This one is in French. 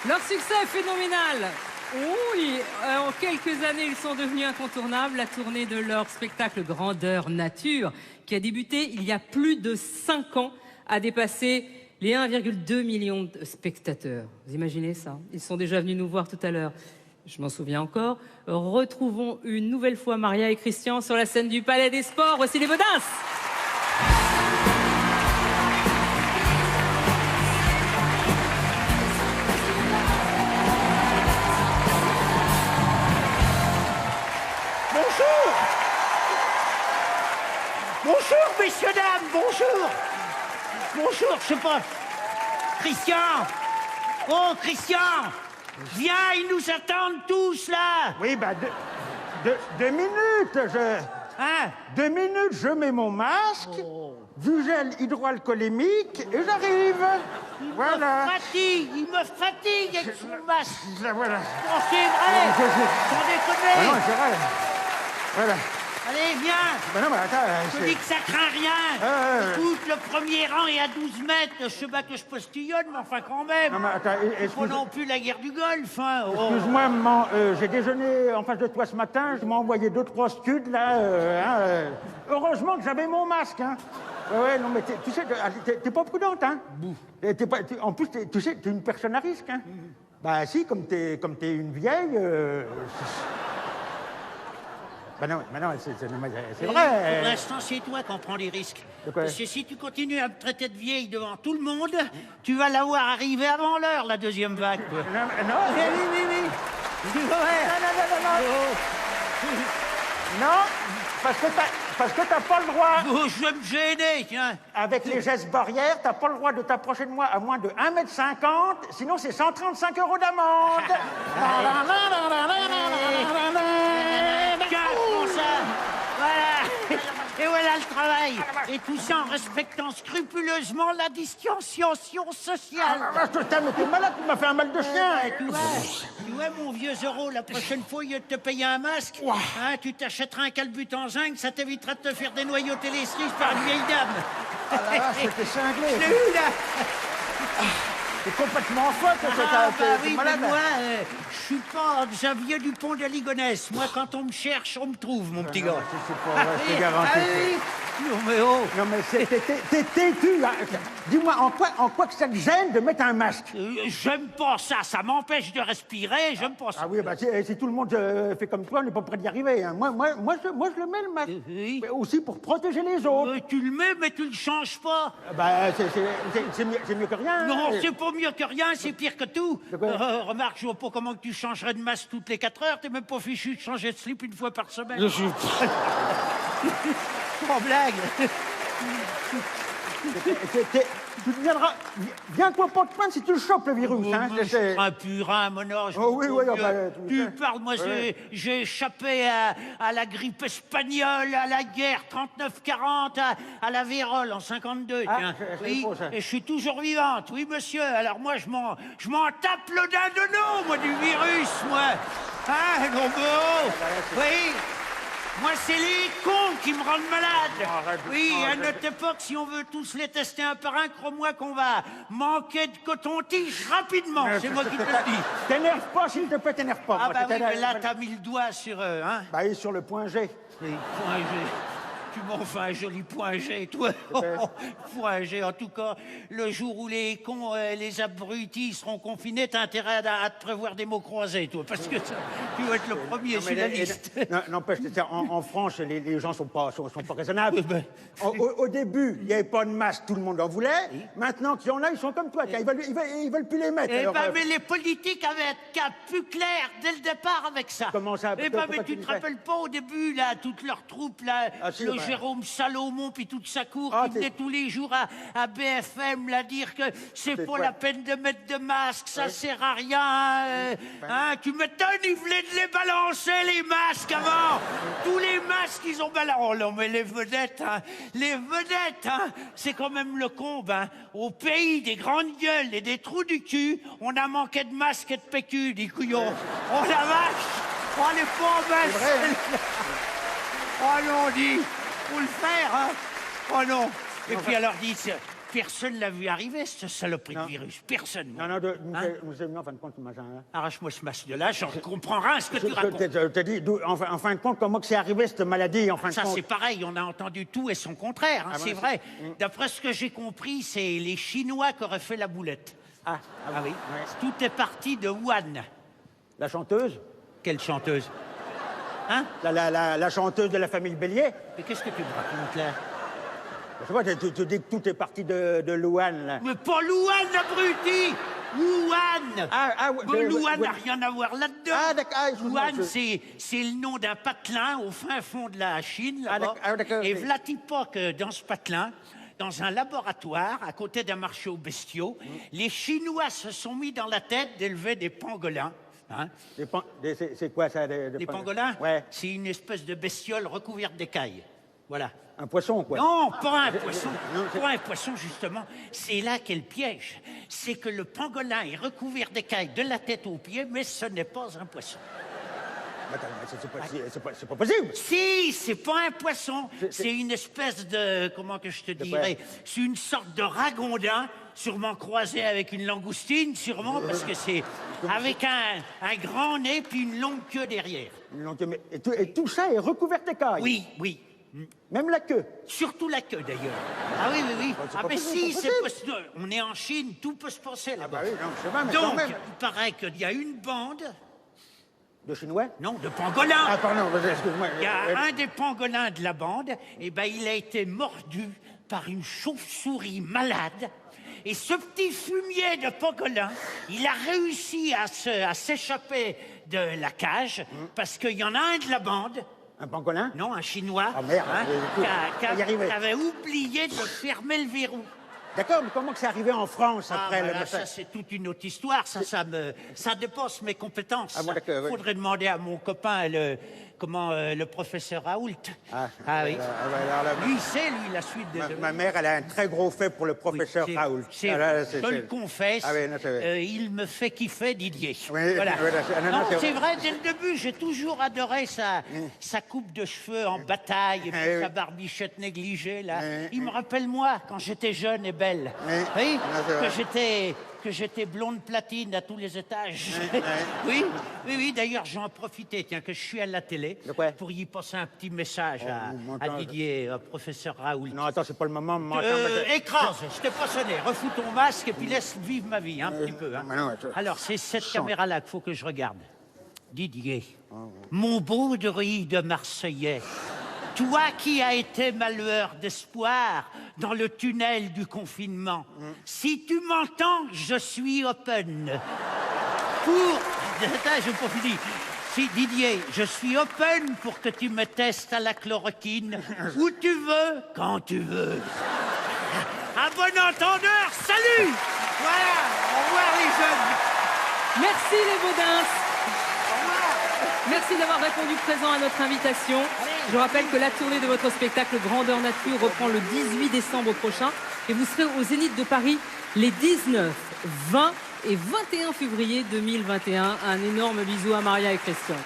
Leur succès est phénoménal. Oui, en quelques années, ils sont devenus incontournables. La tournée de leur spectacle Grandeur Nature, qui a débuté il y a plus de 5 ans, a dépassé les 1,2 million de spectateurs. Vous imaginez ça? Ils sont déjà venus nous voir tout à l'heure. Je m'en souviens encore. Retrouvons une nouvelle fois Maria et Christian sur la scène du Palais des Sports. Voici les Vedins. Bonjour. Bonjour, messieurs, dames, bonjour. Bonjour, je sais pas. Christian. Oh, Christian. Viens, ils nous attendent tous, là. Oui, bah, deux minutes, Hein? 2 minutes, je mets mon masque, du gel hydroalcoolémique et j'arrive. Voilà. Il me fatigue avec son masque. Voilà. Oh, c'est vrai. Sans déconner. Ah non, c'est vrai. Voilà. Allez, viens. Bah non, mais attends, Je te dis que ça craint rien. ouais. Écoute, le premier rang est à 12 mètres. Je sais pas que je postillonne, mais enfin quand même. Non, mais attends, Pas non plus la guerre du Golfe, hein. Oh. excuse-moi, maman, j'ai déjeuné en face de toi ce matin, je m'ai envoyé 2-3 scuds, là, heureusement que j'avais mon masque, hein. Ouais, non, mais tu sais, t'es pas prudente, hein. En plus, tu sais, t'es une personne à risque, hein. Bah si, comme t'es une vieille... Bah non, c'est Pour vrai. l'instant, c'est toi qui en prends les risques. De quoi? Parce que si tu continues à me traiter de vieille devant tout le monde, tu vas la voir arriver avant l'heure, la deuxième vague. Toi. Non, Oui. Tu vas voir. non, parce que t'as pas le droit. Oh, je vais me gêner, tiens. Avec les gestes barrières, t'as pas le droit de t'approcher de moi à moins de 1,50 m, sinon c'est 135 € d'amende. Tiens, prends ça. Voilà. Et voilà le travail. Et tout ça en respectant scrupuleusement la distanciation sociale. Putain, mais t'es malade, tu m'as fait un mal de chien. Tu vois, mon vieux Zoro, la prochaine fois, il y a de te payer un masque, hein, tu t'achèteras un calbut en zinc, ça t'évitera de te faire dénoyauter les cerises par une vieille dame. Ah la vache, c'était cinglé. Je l'ai eu, là. T'es complètement folle, t'es Oui, malade. mais moi, je suis pas Xavier Dupont de Ligonnès. Moi, quand on me cherche, on me trouve, mon petit gars. C'est pas vrai, je te garantis. Ah oui. Non, mais oh. Non, mais t'es têtu, là. Dis-moi, en quoi que ça te gêne de mettre un masque? J'aime pas ça, ça m'empêche de respirer, j'aime pas ça. Ah oui, bah si tout le monde fait comme toi, on n'est pas prêt d'y arriver. Hein. Moi, je le mets, le masque. Oui. Mais aussi pour protéger les autres. Tu le mets, mais tu le changes pas. Bah, c'est mieux que rien. Non, c'est pas mieux que rien, c'est pire que tout. De quoi? Remarque, je vois pas comment que tu changerais de masque toutes les 4 heures. T'es même pas fichu de changer de slip une fois par semaine. Je suis... Sans blague. Tu deviendras... Viens-toi pas te plaindre si tu le chopes, le virus. Hein. Un purin, mon ange. Oh oui, oui, bah, tu parles, moi, ouais. j'ai échappé à la grippe espagnole, à la guerre 39-40, à la vérole en 52. Ah, tiens. c'est Oui, beau, ça. et je suis toujours vivante, oui, monsieur. Alors moi, je m'en tape le dindonneau, moi, du virus, moi. Hein, non, bon. Oui. Moi, c'est les cons qui me rendent malade. Arrête, Oui, à arrête. notre époque, si on veut tous les tester un par un, crois-moi qu'on va manquer de coton-tige rapidement. C'est moi qui te le dis. T'énerve pas, s'il te plaît, t'énerve pas. Ah Moi, bah oui, t'énerve- mais là, t'as mis le doigt sur eux, hein. Bah, et sur le point G. Oui, point G. Tu m'en fais un joli point G, toi. Point G, en tout cas, le jour où les cons, les abrutis seront confinés, t'as intérêt à te prévoir des mots croisés, toi, parce que ça, tu vas être le premier sur la liste. N'empêche, en France, les gens sont pas raisonnables. Oui, ben. Au début, il n'y avait pas de masque, tout le monde en voulait. Maintenant qu'il y en a, ils sont comme toi. Tiens, ils veulent plus les mettre. Eh alors, ben, mais les politiques avaient un cap plus clair dès le départ avec ça. Comment ça? Eh ben, Pourquoi mais tu tu te dis ça? rappelles pas au début, là, toutes leurs troupes, là, Ah, si, le bah. Jérôme Salomon, puis toute sa cour, Ah, qui venait tous les jours à BFM, là, dire que c'est pas quoi? la peine de mettre de masque, ça sert à rien. Hein, tu m'étonnes, ils voulaient de les balancer, les masques, avant. Tous les masques, ils ont balancé. Oh non, mais les vedettes, c'est quand même le comble, hein. Au pays des grandes gueules et des trous du cul, on a manqué de masques et de PQ, des couillons. Oh la vache! Oh les pauvres! C'est vrai, hein. Oh non, dit, faut le faire, hein. Oh non. Et puis alors, dis, Personne l'a vu arriver, cette saloperie de virus. Personne. Non, non, en fin de compte, machin. Hein. Arrache-moi ce masque de là, j'en comprends rien à ce que tu racontes. Je te dis, en fin de compte, comment que c'est arrivé, cette maladie, en fin de compte? Ça, c'est pareil, on a entendu tout et son contraire, hein, c'est vrai. D'après ce que j'ai compris, c'est les Chinois qui auraient fait la boulette. Ah oui. Ouais. Tout est parti de Wuhan. La chanteuse? Quelle chanteuse? Hein? La chanteuse de la famille Bélier? Mais qu'est-ce que tu me racontes, là? Je sais pas, tu dis que tout est parti de Wuhan, là. Mais pas Wuhan, abruti! Wuhan! Wuhan n'a rien à voir là-dedans. Ah, d'accord. Wuhan, c'est le nom d'un patelin au fin fond de la Chine, là-bas. Et v'là-t-il pas que dans ce patelin, dans un laboratoire, à côté d'un marché aux bestiaux, les Chinois se sont mis dans la tête d'élever des pangolins. Hein? C'est quoi ça? Des pangolins? Ouais. C'est une espèce de bestiole recouverte d'écailles. Voilà. Un poisson, quoi? Non, pas un poisson. Pas un poisson, justement. C'est là qu'est le piège. C'est que le pangolin est recouvert d'écailles de la tête aux pieds, mais ce n'est pas un poisson. C'est pas possible. Si, c'est pas un poisson. C'est une espèce de... Comment que je te dirais? C'est une sorte de ragondin, sûrement croisé avec une langoustine, sûrement, parce que c'est avec un grand nez puis une longue queue derrière. Et tout ça est recouvert d'écailles? Oui, oui. Même la queue? Surtout la queue, d'ailleurs. Ah oui, oui, oui. Ah mais si, c'est possible. On est en Chine, tout peut se passer là-bas. Ah bah oui, non, je sais pas, mais donc, quand même. il paraît qu'il y a une bande... De Chinois? Non, de pangolins. Ah, pardon, excuse-moi. Il y a un des pangolins de la bande, et ben il a été mordu par une chauve-souris malade. Et ce petit fumier de pangolin, il a réussi à s'échapper de la cage, parce qu'il y en a un de la bande... Un pangolin? Non, un Chinois. Oh merde, qui avait oublié de fermer le verrou. D'accord, mais comment que c'est arrivé en France après le ça, c'est toute une autre histoire. Ça dépasse mes compétences. Ah bon, d'accord. Oui. Faudrait demander à mon copain, le professeur Raoult. Oui. Lui, il sait, lui, la suite de... Ma mère, elle a un très gros fait pour le professeur Raoult. Je le confesse, il me fait kiffer Didier. Oui, voilà. Non, c'est vrai, dès le début, j'ai toujours adoré sa coupe de cheveux en bataille et puis sa barbichette négligée, là. Il me rappelle, moi, quand j'étais jeune et belle. Oui, que j'étais blonde platine à tous les étages. Oui, d'ailleurs, j'en profitais, tiens, que je suis à la télé pour y passer un petit message à Didier, au professeur Raoult. Non, attends, c'est pas le moment. Écrase, je t'ai pas sonné. Refous ton masque et puis laisse vivre ma vie, un petit peu. Hein. Alors, c'est cette caméra-là qu'il faut que je regarde. Didier, mon beau druide marseillais, toi qui as été ma lueur d'espoir dans le tunnel du confinement, si tu m'entends, je suis open. Attends, je n'ai pas fini. Si, Didier, je suis open pour que tu me testes à la chloroquine, où tu veux, quand tu veux. À bon entendeur, salut! Voilà, au revoir les jeunes. Merci les Baudins. Merci d'avoir répondu présent à notre invitation. Je rappelle que la tournée de votre spectacle Grandeur Nature reprend le 18 décembre prochain et vous serez au Zénith de Paris les 19, 20 et 21 février 2021. Un énorme bisou à Maria et Christian.